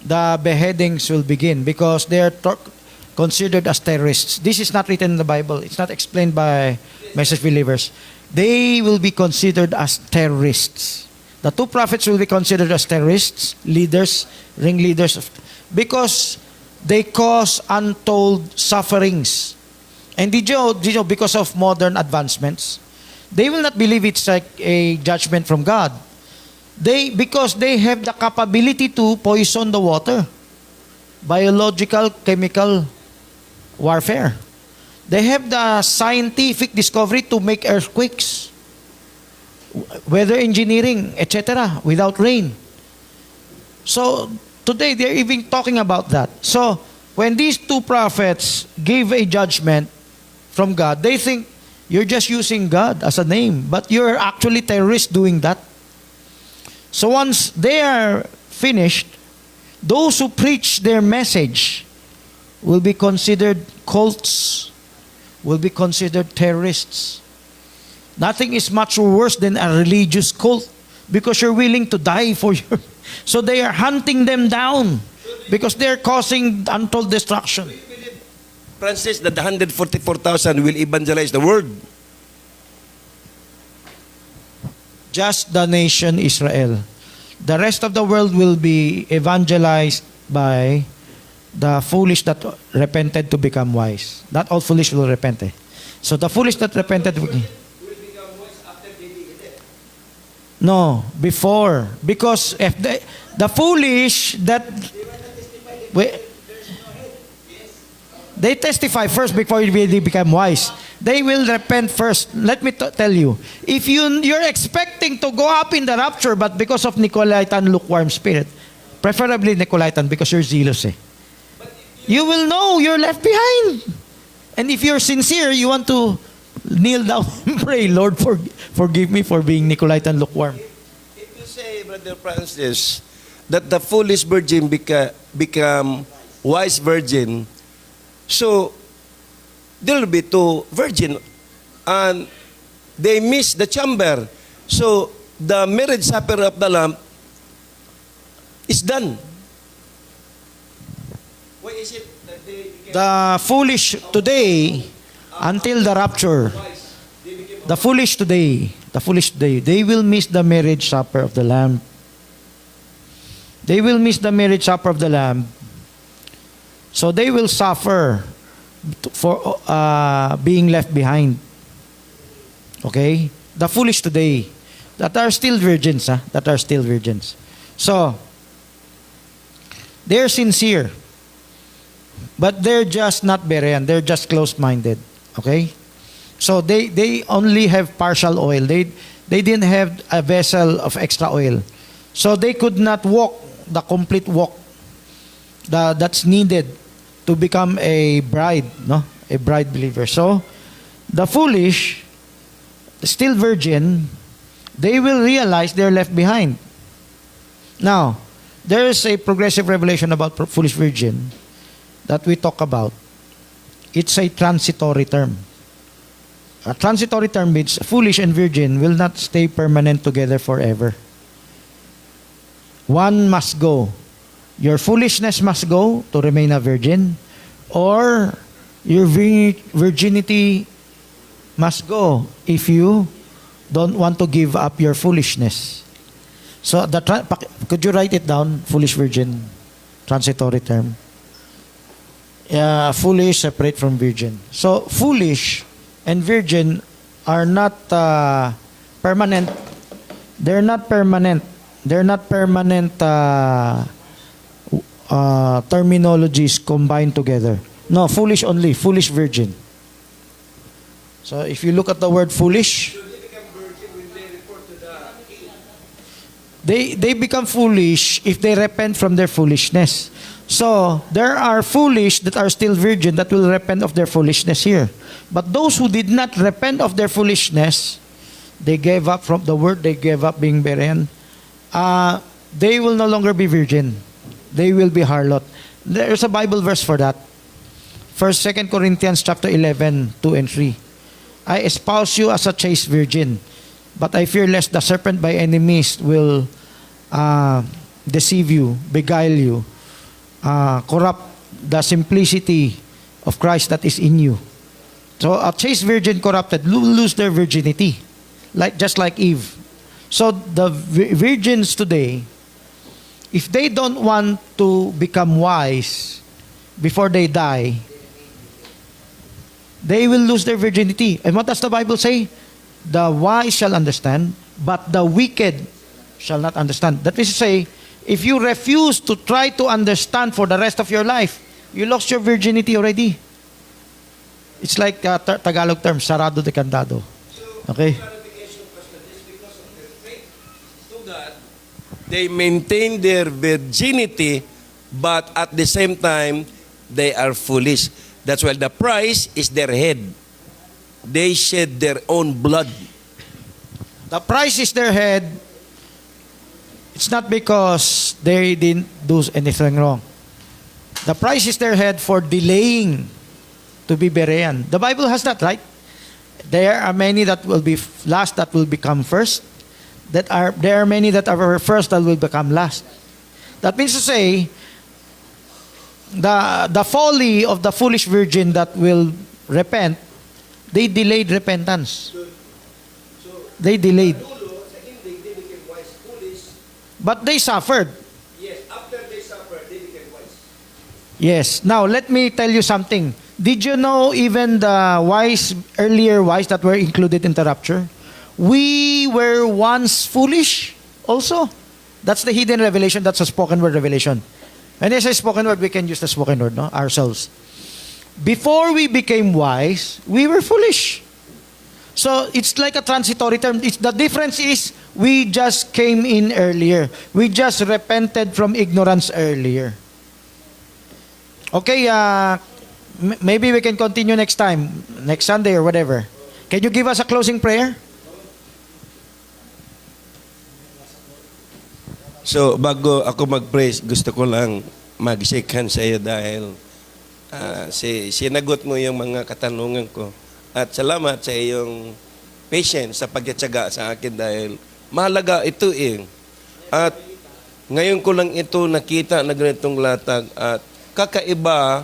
the beheadings will begin because they are considered as terrorists. This is not written in the Bible. It's not explained by message believers. They will be considered as terrorists. The 2 prophets will be considered as terrorists, leaders, ringleaders, because they cause untold sufferings. And did you know, because of modern advancements, they will not believe it's like a judgment from God. Because they have the capability to poison the water. Biological, chemical warfare. They have the scientific discovery to make earthquakes, weather engineering, etc., without rain. So, today, they're even talking about that. So, when these two prophets gave a judgment from God, they think you're just using God as a name, but you're actually terrorists doing that. So, once they are finished, those who preach their message will be considered cults, will be considered terrorists. Nothing is much worse than a religious cult because you're willing to die for your... So they are hunting them down because they're causing untold destruction. Francis, that the 144,000 will evangelize the world. Just the nation Israel. The rest of the world will be evangelized by the foolish that repented to become wise. Not all foolish will repent. So the foolish that repented... No, before. Because if the foolish that... They testify first before they become wise. They will repent first. Let me tell you. If you're expecting to go up in the rapture, but because of Nicolaitan lukewarm spirit, preferably Nicolaitan because you're zealous you will know you're left behind. And if you're sincere, you want to kneel down and pray, Lord, forgive me for being Nicolaitan lukewarm. If you say, Brother Francis, that the foolish virgin become wise virgin, so there will be two virgin, and they miss the chamber. So the marriage supper of the Lamb is done. Why is it that they became The foolish today, until the rapture, the foolish today, they will miss the marriage supper of the Lamb. They will miss the marriage supper of the Lamb. So they will suffer for being left behind. Okay? The foolish today, that are still virgins, that are still virgins. So, they're sincere. But they're just not Berean. They're just closed-minded. Okay? So they only have partial oil. They didn't have a vessel of extra oil. So they could not walk the complete walk that's needed to become a bride, no? A bride believer. So the foolish, still virgin, they will realize they're left behind. Now, there is a progressive revelation about foolish virgin that we talk about. It's a transitory term. A transitory term means foolish and virgin will not stay permanent together forever. One must go. Your foolishness must go to remain a virgin, or your virginity must go if you don't want to give up your foolishness. So, could you write it down? Foolish virgin, transitory term. Foolish, separate from virgin. So, foolish and virgin are not permanent. They're not permanent. They're not permanent terminologies combined together. No, foolish only. Foolish virgin. So, if you look at the word foolish, they become foolish if they repent from their foolishness. So, there are foolish that are still virgin that will repent of their foolishness here. But those who did not repent of their foolishness, they gave up from the word, they gave up being Berean, they will no longer be virgin. They will be harlot. There's a Bible verse for that. 2 Corinthians chapter 11, 2 and 3. I espouse you as a chaste virgin, but I fear lest the serpent by any means will deceive you, beguile you, corrupt the simplicity of Christ that is in you. So a chaste virgin corrupted will lose their virginity, just like Eve. So the virgins today, if they don't want to become wise, before they die, they will lose their virginity. And what does the Bible say? The wise shall understand, but the wicked shall not understand. That is to say, if you refuse to try to understand for the rest of your life, you lost your virginity already. It's like Tagalog term, sarado de candado. Okay? Clarification, Pastor, this because of their faith to God, They maintain their virginity, but at the same time, they are foolish. That's why the price is their head. They shed their own blood. The price is their head. It's not because they didn't do anything wrong. The price is their head for delaying to be Berean. The Bible has that, right? There are many that will be last that will become first. There are many that are first that will become last. That means to say, the folly of the foolish virgin that will repent, they delayed repentance. They delayed. dulo, sa hindi, they became wise, foolish. But they suffered. Yes, after they suffered, they became wise. Yes. Now, let me tell you something. Did you know even the earlier wise that were included in the rapture? We were once foolish also. That's the hidden revelation. That's a spoken word revelation. And as a spoken word, we can use the spoken word, no? Ourselves. Before we became wise, we were foolish. So it's like a transitory term. The difference is we just came in earlier. We just repented from ignorance earlier. Okay, maybe we can continue next time, next Sunday or whatever. Can you give us a closing prayer? So, bago ako mag-praise, gusto ko lang mag-shake hands sa iyo dahil sinagot mo yung mga katanungan ko. At salamat sa iyong patience sa pagtsatsaga sa akin dahil mahalaga ito eh. At ngayon ko lang ito nakita na ganitong latag at kakaiba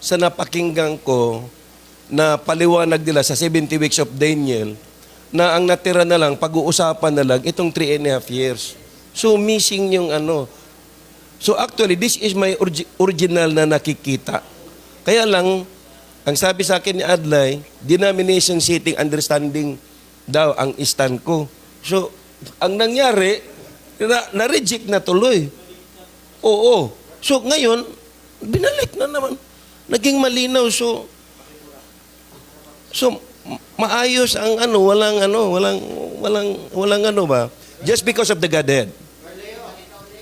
sa napakinggan ko na paliwanag nila sa 70 weeks of Daniel na ang natira na lang, pag-uusapan na lang itong 3.5 years. So missing yung ano. So actually, this is my original na nakikita. Kaya lang, ang sabi sa akin ni Adlai, denomination setting understanding daw ang stand ko. So, ang nangyari, na-reject na tuloy. Oo. So ngayon, binalik na naman. Naging malinaw. So maayos ang walang ano ba? Just because of the Godhead.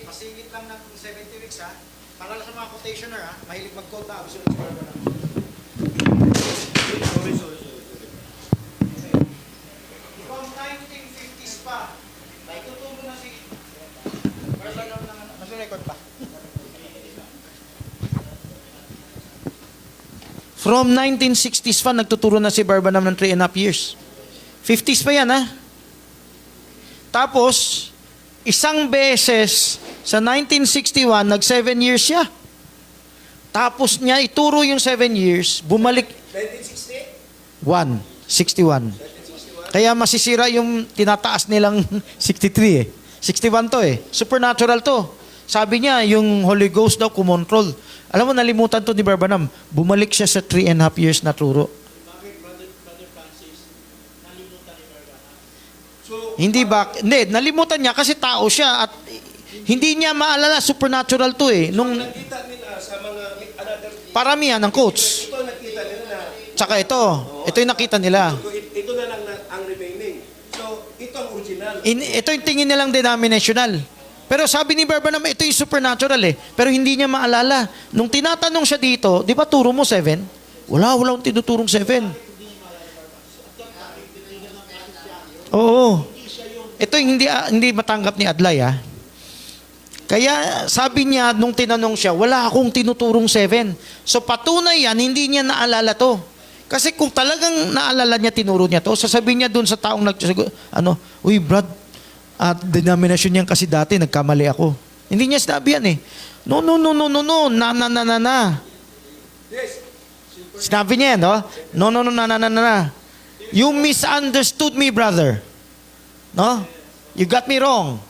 Masingit lang ng 70 weeks ha. Para sa mga quotationer ha. Mahilig mag-quote na. From 1950s pa, nagtuturo na si... Nag-record pa. From 1960s pa, nagtuturo na si Barbanam ng 3.5 years. 50s pa yan ha. Tapos, isang beses sa 1961, nag 7 years siya. Tapos niya ituro yung 7 years, bumalik 1960? 61. Kaya masisira yung tinataas nilang 63 eh. 61 to eh. Supernatural to. Sabi niya, yung Holy Ghost daw kumontrol. Alam mo, nalimutan to ni Barbanam. Bumalik siya sa 3.5 years na turo. Hindi ba? Hindi, nalimutan niya kasi tao siya at hindi niya maalala, supernatural to eh. Nung Nakita nila sa mga another... paramihan ng quotes. Ito nakita nila na... Tsaka ito yung nakita nila. Ito na lang ang remaining. So, ito ang original. Ito yung tingin nilang denominational. Pero sabi ni Barbanam, ito yung supernatural eh. Pero hindi niya maalala. Nung tinatanong siya dito, di ba turo mo 7? Wala akong tinuturong 7. Oo. Ito yung hindi matanggap ni Adlai ah. Kaya sabi niya, nung tinanong siya, wala akong tinuturong 7. So patunay yan, hindi niya naalala to. Kasi kung talagang naalala niya, tinuro niya to, sasabihin niya dun sa taong uy Brad, at denomination niyan kasi dati, nagkamali ako. Hindi niya sinabi yan eh. No, na. Sinabi niya yan, no? No, na. You misunderstood me, brother. No? You got me wrong.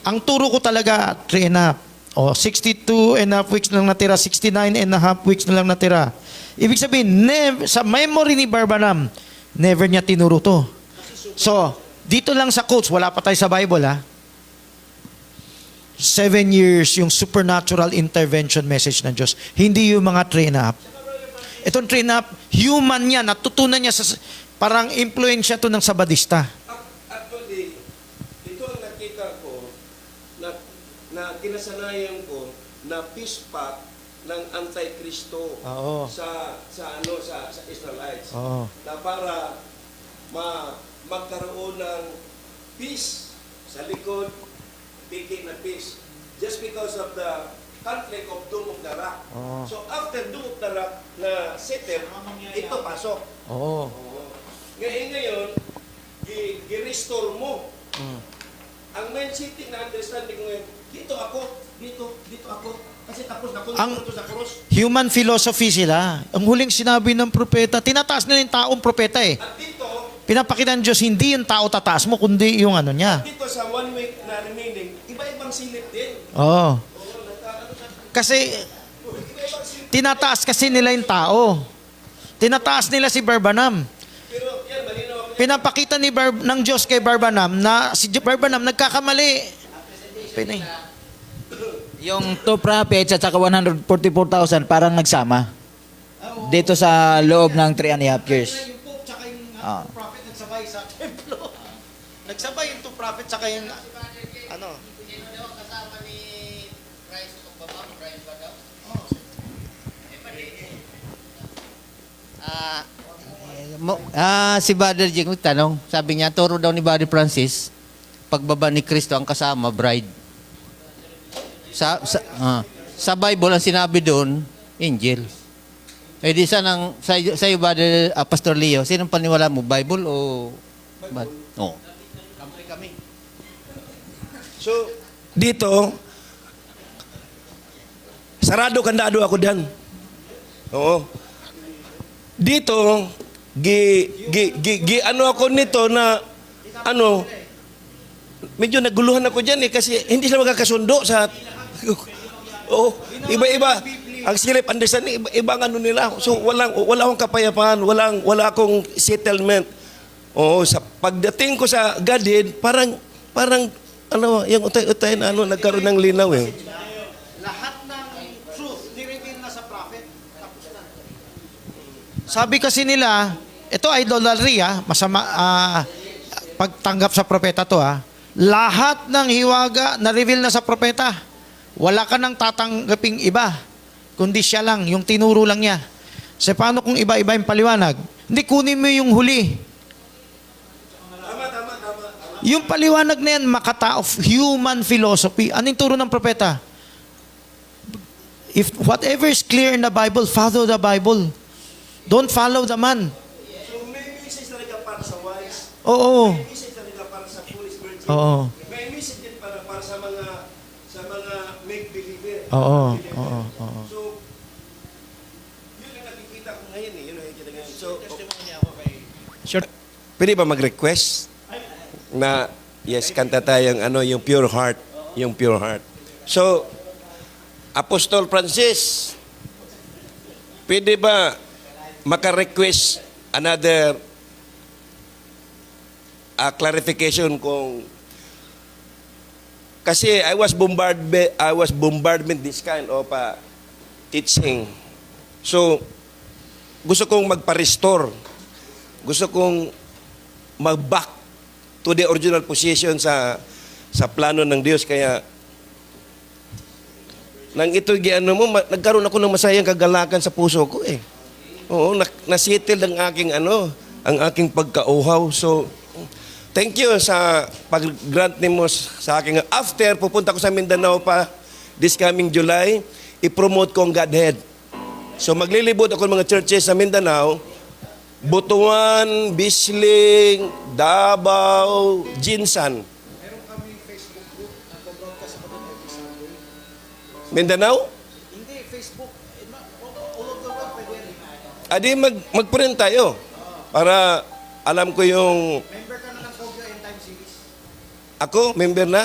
Ang turo ko talaga, 3.5. 62 and a half weeks na lang natira, 69 and a half weeks na lang natira. Ibig sabihin, sa memory ni Barbanam, never niya tinuro to. So, dito lang sa quotes, wala pa tayo sa Bible, ha? 7 years yung supernatural intervention message ng Diyos. Hindi yung mga train up. Itong train up, human niya, natutunan niya sa, parang influensya to ng Sabadista. Actually, ito ang nakita ko na kinasanayan ko na peace pact ng Antikristo Oo. sa Israelites. Oo. Na para magkaroon ng peace sa likod, bigay na peace. Just because of the conflict of Dome of the Rock. Oo. So after Dome of the Rock na settle, ito pasok. Oo. Ngayon, i-restore mo. Ang mindset na understanding ngayon, dito ako. Kasi tapos na kung Ang- ito sa cross. Human philosophy sila. Ang huling sinabi ng propeta, tinataas nila yung taong propeta eh. At dito, Pinapakita ng Diyos, hindi yung tao tataas mo, kundi yung ano niya. dito sa 1 week na remaining, iba-ibang silip din. Oo. Kasi, tinataas kasi nila yung tao. Tinataas nila si Barbanam. Pero yan, malinaw ako. Pinapakita ng Diyos kay Barbanam na si Barbanam nagkakamali. Pinay. Yung two prophets at saka 144,000 parang nagsama. Dito sa loob ng 3.5 years. Yung Pope tsaka yung Ah. prophet nagsabay sa templo. Nagsabay yung two prophet tsaka yung ano. Si Brother Jing tanong, sabi niya, turo daw ni Brother Francis, pagbaba ni Kristo ang kasama, bride. Sa Bible, ang sinabi doon, angel. Eh di sa iyo, Brother Pastor Leo, sinong paniwala mo, Bible o... Oh. So, dito, sarado kandado ako dyan. Oo. Dito, ano ako nito na, medyo naguluhan ako dyan eh, kasi hindi sila magkakasundo sa, iba-iba, ang silip understanding, ibang ano nila. So, wala akong kapayapaan, wala akong settlement. Oo, sa pagdating ko sa Godhead, parang, yung utay-utay na nagkaroon ng linaw eh. Lahat ng truth ni-reveal na sa prophet. Tapos na. Sabi kasi nila, ito idolatry masama pagtanggap sa propeta to Lahat ng hiwaga na-reveal na sa propeta. Wala ka nang tatanggaping iba, kundi siya lang, yung tinuro lang niya. So paano kung iba-iba yung paliwanag? Hindi, kunin mo yung huli. Yung paliwanag na yan, makata of human philosophy. Anong turo ng propeta? If whatever is clear in the Bible, follow the Bible. Don't follow the man. So, may message talaga para sa wise. Oo. May message talaga para sa foolish virgin. Oo. May message din para sa mga make-believer. Oo. So, yun ang nakikita ko ngayon eh. Yun ang nakikita ngayon. So, Sure. pwede ba mag-request na, yes, kanta tayong yung pure heart. Yung pure heart. So, Apostol Francis, pwede ba maka-request another clarification kung kasi I was bombardment this kind of teaching. So, gusto kong magpa-restore. Gusto kong mag-back to the original position sa plano ng Diyos. Kaya, nang ito nagkaroon ako ng masayang kagalakan sa puso ko eh. Oo, nasettle ang aking pagkauhaw. So, thank you sa pag-grant mo sa akin. After, pupunta ko sa Mindanao pa this coming July, i-promote ko ang Godhead. So, maglilibot ako ng mga churches sa Mindanao, Butuan, Bisling, Davao, Jinsan. Mindanao? Hindi, Facebook. All of the world pwede. Adi, mag-print tayo. Para alam ko yung... Member ka na ng Kogyo End Time Series. Ako, member na?